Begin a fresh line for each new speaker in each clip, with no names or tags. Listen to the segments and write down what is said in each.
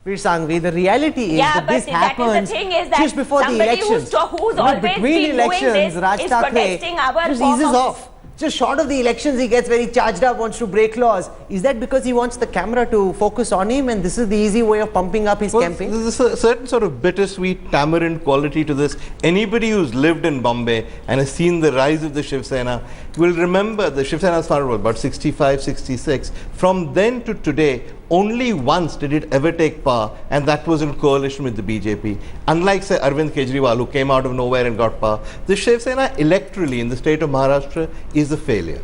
Veer Sangvi, the reality is
Yeah,
that
but
this
that is
happens
the thing is that
just before the
somebody
elections.
who's always
between
been
elections,
doing this
Raj
is
Thackeray
protesting our
just
form
eases
of
off. Just short of the elections, he gets very charged up, wants to break laws. Is that because he wants the camera to focus on him and this is the easy way of pumping up his campaign?
There's a certain sort of bittersweet tamarind quality to this. Anybody who's lived in Bombay and has seen the rise of the Shiv Sena will remember the Shiv Sena started about 65, 66. From then to today, only once did it ever take power, and that was in coalition with the BJP. Unlike, say, Arvind Kejriwal, who came out of nowhere and got power, the Shiv Sena electorally in the state of Maharashtra is a failure.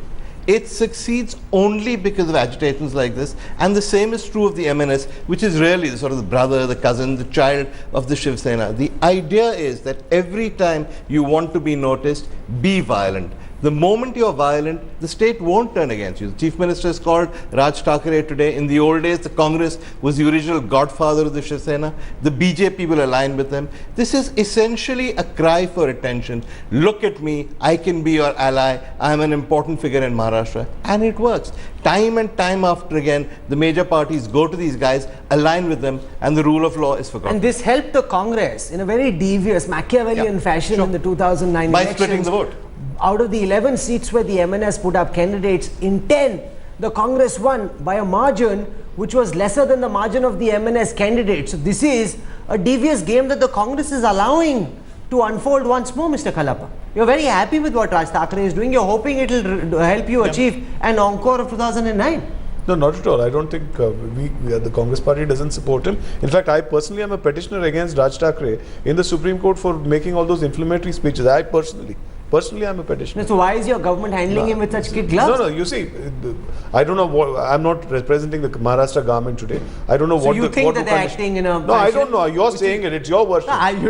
It succeeds only because of agitations like this, and the same is true of the MNS, which is really the sort of the brother, the cousin, the child of the Shiv Sena. The idea is that every time you want to be noticed, be violent. The moment you're violent, the state won't turn against you. The Chief Minister is called Raj Thackeray today. In the old days, the Congress was the original godfather of the Shiv Sena. The BJP will align with them. This is essentially a cry for attention. Look at me, I can be your ally. I'm an important figure in Maharashtra. And it works. Time and time after again, the major parties go to these guys, align with them, and the rule of law is forgotten.
And this helped the Congress in a very devious, Machiavellian fashion in the 2009
by
elections.
splitting the vote.
Out of the 11 seats where the MNS put up candidates, in 10, the Congress won by a margin which was lesser than the margin of the MNS candidates. So this is a devious game that the Congress is allowing to unfold once more, Mr. Khalapa. You're very happy with what Raj Thackeray is doing. You're hoping it will help you achieve an encore of 2009.
No, not at all. I don't think the Congress party doesn't support him. In fact, I personally am a petitioner against Raj Thackeray in the Supreme Court for making all those inflammatory speeches. I personally I'm a petitioner.
So why is your government handling him with such kid gloves?
No, you see, I don't know what, I'm not representing the Maharashtra government today. I don't know
so
what
you
the
think that they're acting in a
No, I don't know. You're saying it. It's your version.
Are you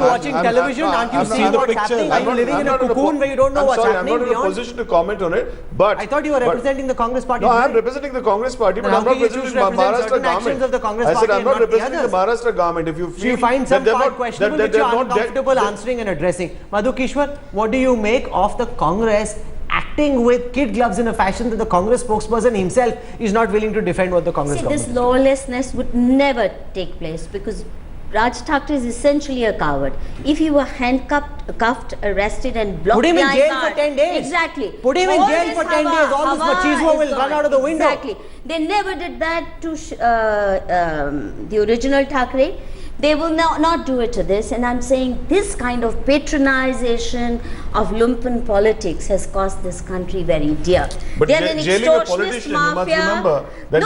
watching television? Aren't you seeing what's happening? Are you living in a cocoon where you don't know what's happening?
I'm not in a position to comment on it. But
I thought you were representing the Congress party.
No, I'm representing the Congress party, but I'm not representing the Maharashtra government.
Of the Congress
I said
party
I'm not representing the
others.
Maharashtra government. If you feel
you find some
that
part questionable that you're uncomfortable answering and addressing. Madhu Kishwar, what do you make of the Congress acting with kid gloves in a fashion that the Congress spokesperson himself is not willing to defend what the Congress government
this lawlessness would never take place because Raj Thackeray is essentially a coward. If he were handcuffed, arrested and blocked
put him in jail
guard,
for 10 days.
Exactly.
Put him in jail for 10 days. All this machismo will run out of the window.
Exactly. They never did that to the original Thackeray. They will not do it to this, and I'm saying this kind of patronization of lumpen politics has cost this country very dear.
But
they're an
jailing a
extortionist
politician,
mafia.
you must remember that,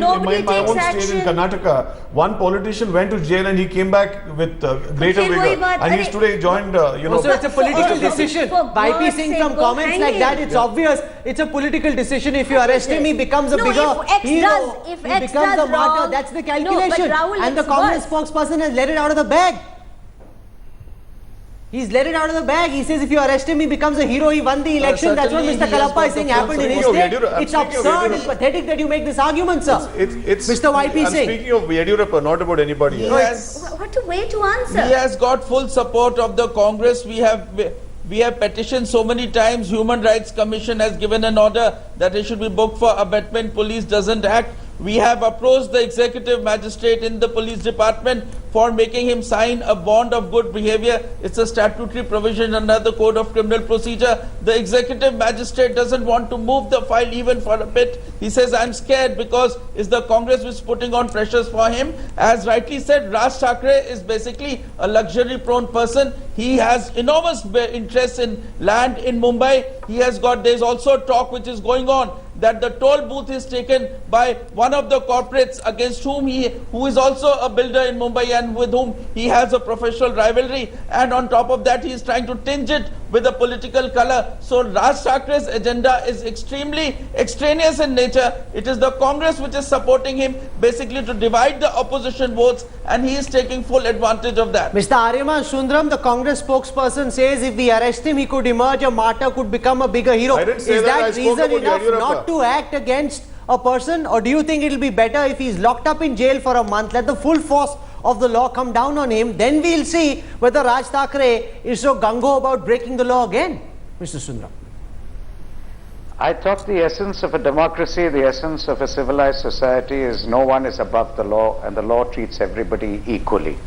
No,
in my own
takes
state in
action.
Karnataka, one politician went to jail and he came back with greater
फिर वही
vigor,
बात,
and he's
अरे-
today joined,
So it's a political decision.
for
By
God's
piecing
sake,
from
go
comments
hang
like that,
him.
it's obvious. It's a political decision. If you arrest him, he becomes a
No,
bigger
if X
hero.
does- if
he
X
becomes
does
a martyr.
wrong-
That's the
No, but
calculation.
Rahul,
And the
it's
Congress
worse.
spokesperson has let it out of the bag. He's let it out of the bag. He says if you arrest him, he becomes a hero. He won the election. That's what
certainly
Mr.
he has
Kalappa
got
is saying
the full
happened in his
support.
state.
Speaking of
It's
Yediyurappa,
absurd. It's pathetic that you make this argument, sir.
It's
Mr. YP
I'm
Singh.
speaking of Yediyurappa, not about anybody
He
else.
has,
What a way to answer.
he has got full support of the Congress. We have petitioned so many times. Human Rights Commission has given an order that he should be booked for abetment. Police doesn't act. We have approached the executive magistrate in the police department for making him sign a bond of good behavior. It's a statutory provision under the Code of Criminal Procedure. The executive magistrate doesn't want to move the file even for a bit. He says, I'm scared because it's the Congress which is putting on pressures for him. As rightly said, Raj Thackeray is basically a luxury prone person. He has enormous interest in land in Mumbai. There's also talk which is going on that the toll booth is taken by one of the corporates against who is also a builder in Mumbai and with whom he has a professional rivalry, and on top of that he is trying to tinge it with a political color. So Raj Thackeray's agenda is extremely extraneous in nature. It is the Congress which is supporting him basically to divide the opposition votes, and he is taking full advantage of that.
Mr. Aryaman Sundaram, the Congress spokesperson, says if we arrest him, he could emerge a martyr, could become a bigger hero.
I didn't say
Is
that. I
that
spoke
reason
about
enough
Yediyurappa.
not to act against a person? Or do you think it will be better if he's locked up in jail for a month, let the full force of the law come down on him, then we'll see whether Raj Thackeray is so gung-ho about breaking the law again? Mr. Sundaram.
I thought the essence of a democracy, the essence of a civilized society is no one is above the law and the law treats everybody equally.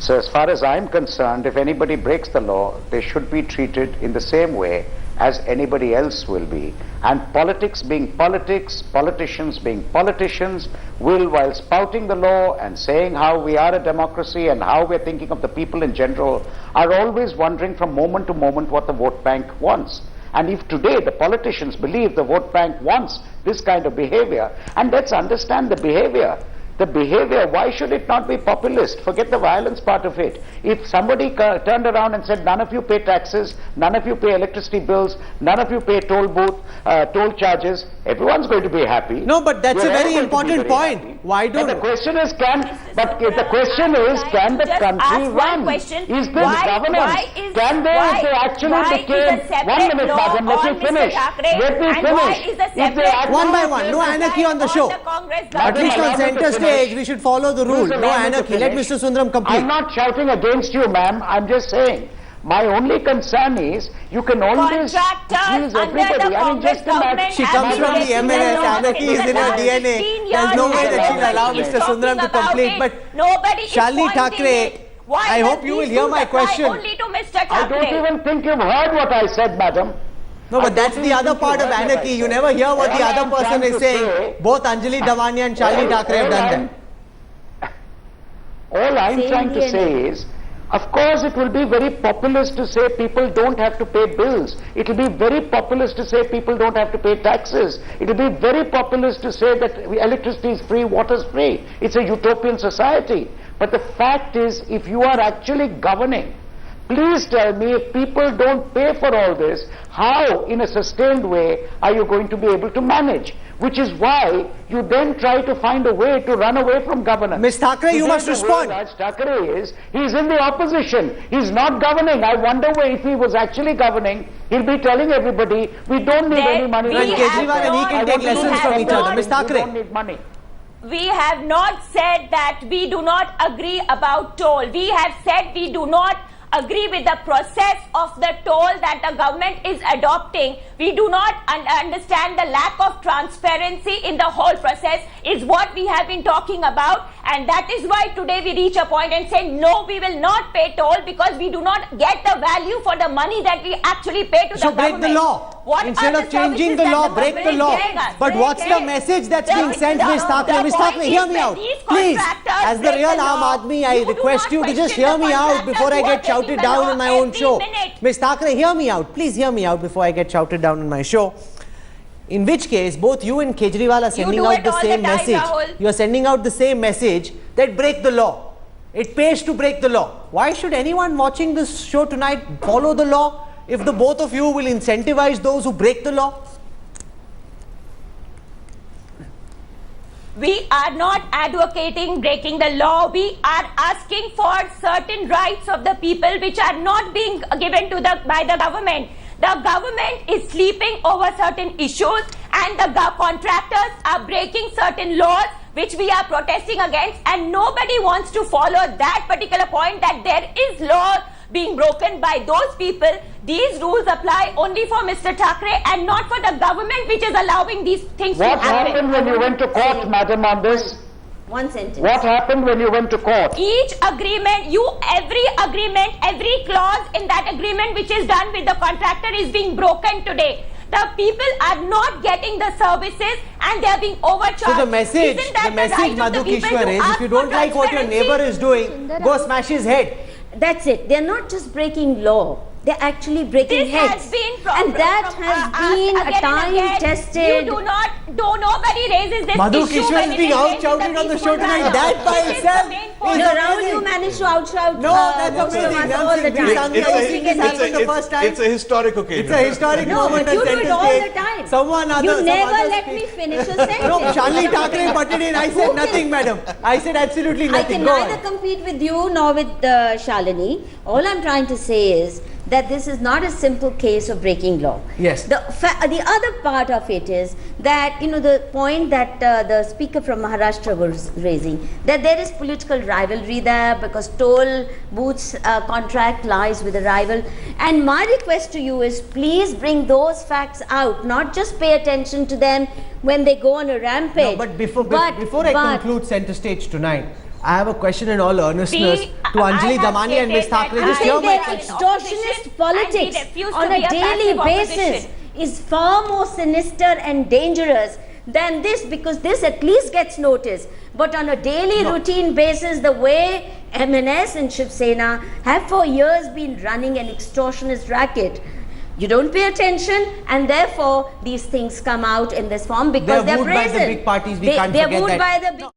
So as far as I'm concerned, if anybody breaks the law, they should be treated in the same way as anybody else will be. And politics being politics, politicians being politicians, will, while spouting the law and saying how we are a democracy and how we're thinking of the people in general, are always wondering from moment to moment what the vote bank wants. And if today the politicians believe the vote bank wants this kind of behavior, and let's understand the behavior. The behavior, why should it not be populist? Forget the violence part of it. If somebody turned around and said, none of you pay taxes, none of you pay electricity bills, none of you pay toll charges, everyone's going to be happy.
No, but that's a very important point.
Happy.
Why don't...
But the question is, can the country run? Is this governance? Can they, if they actually became... 1 minute, madam, let me finish. Let me finish.
One by one, no anarchy on the show. At least on center stage, we should follow the rule. No anarchy. Let Mr. Sundaram complete.
I'm not shouting against you, ma'am. I'm just saying. My only concern is you can always accuse everybody. I mean, just imagine.
She comes from the MNS. Anarchy is in her DNA. There's no way that she'll allow Mr. Sundaram to complete. But Shalini Thackeray, I hope you will hear my question.
I don't even think you've heard what I said, madam.
No, but that's the other part of anarchy. You never hear what the other person is saying. Both Anjali Davania and Shalini Thackeray have done that.
All I'm trying to say is, of course it will be very populist to say people don't have to pay bills. It will be very populist to say people don't have to pay taxes. It will be very populist to say that electricity is free, water is free. It's a utopian society. But the fact is, if you are actually governing, please tell me, if people don't pay for all this, how in a sustained way are you going to be able to manage? Which is why you then try to find a way to run away from governance.
Ms. Thackeray, you must respond.
Raj Thackeray is, he's in the opposition. He's not governing. I wonder if he was actually governing, he'll be telling everybody, we don't need any money.
Well, Kejriwal and he can take lessons from each other. Ms. Thackeray.
We don't need money.
We have not said that we do not agree about toll. We have said we do not agree with the process of the toll that the government is adopting. We do not understand the lack of transparency in the whole process is what we have been talking about, and that is why today we reach a point and say no, we will not pay toll because we do not get the value for the money that we actually pay to the government.
So break the law. Instead of changing the law, break the law. But what's the message that's being sent, Ms. Thackeray? Ms. Thackeray, hear me out. Please, as the real Aam Aadmi, I request you to just hear me out before I get shouted down on my own show. Ms. Thackeray, hear me out. Please hear me out before I get shouted down on my show. In which case, both you and Kejriwal are sending out the same message. You are sending out the same message that break the law. It pays to break the law. Why should anyone watching this show tonight follow the law if the both of you will incentivize those who break the law?
We are not advocating breaking the law. We are asking for certain rights of the people which are not being given to by the government. The government is sleeping over certain issues and the contractors are breaking certain laws which we are protesting against, and nobody wants to follow that particular point that there is law being broken by those people. These rules apply only for Mr. Thackeray and not for the government which is allowing these things to happen.
What happened when you went to court, madam, on this?
One sentence.
What happened when you went to court?
Each agreement, every clause in that agreement which is done with the contractor is being broken today. The people are not getting the services and they are being overcharged.
So the message, Madhu Kishwar, is if you don't like what your neighbor is doing, go smash his head.
That's it. They're not just breaking law. They're actually breaking heads. And that has been a time-tested...
Nobody raises this
Madhu
issue.
Kishwar is being out-shouted on the show tonight. That by itself is
Rahul, you managed to out-shout
No, that's amazing.
all the time.
It's a historic occasion.
It's a historic moment.
You do it all the time. You never let me finish a sentence.
No, Shalini Thackeray butted in. I said nothing, madam. I said absolutely nothing.
I can neither compete with you nor with Shalini. All I'm trying to say is that this is not a simple case of breaking law.
Yes.
The other part of it is that, you know, the point that the speaker from Maharashtra was raising, that there is political rivalry there because toll booths contract lies with a rival. And my request to you is, please bring those facts out, not just pay attention to them when they go on a rampage.
No, but before I conclude Center Stage tonight, I have a question in all earnestness
See,
to Anjali
I have
Damani and Ms.
stated that
Thackeray.
I
Just hear
think
my
their
question.
extortionist politics
and we refuse to
on
be
a
a
daily
passive
basis
opposition.
is far more sinister and dangerous than this, because this at least gets noticed. But on a daily routine basis, the way MNS and Shiv Sena have for years been running an extortionist racket, you don't pay attention, and therefore these things come out in this form because
They're
they're
wooed by the
brazen.
big parties, we can't
They're
forget
wooed
that.
by the big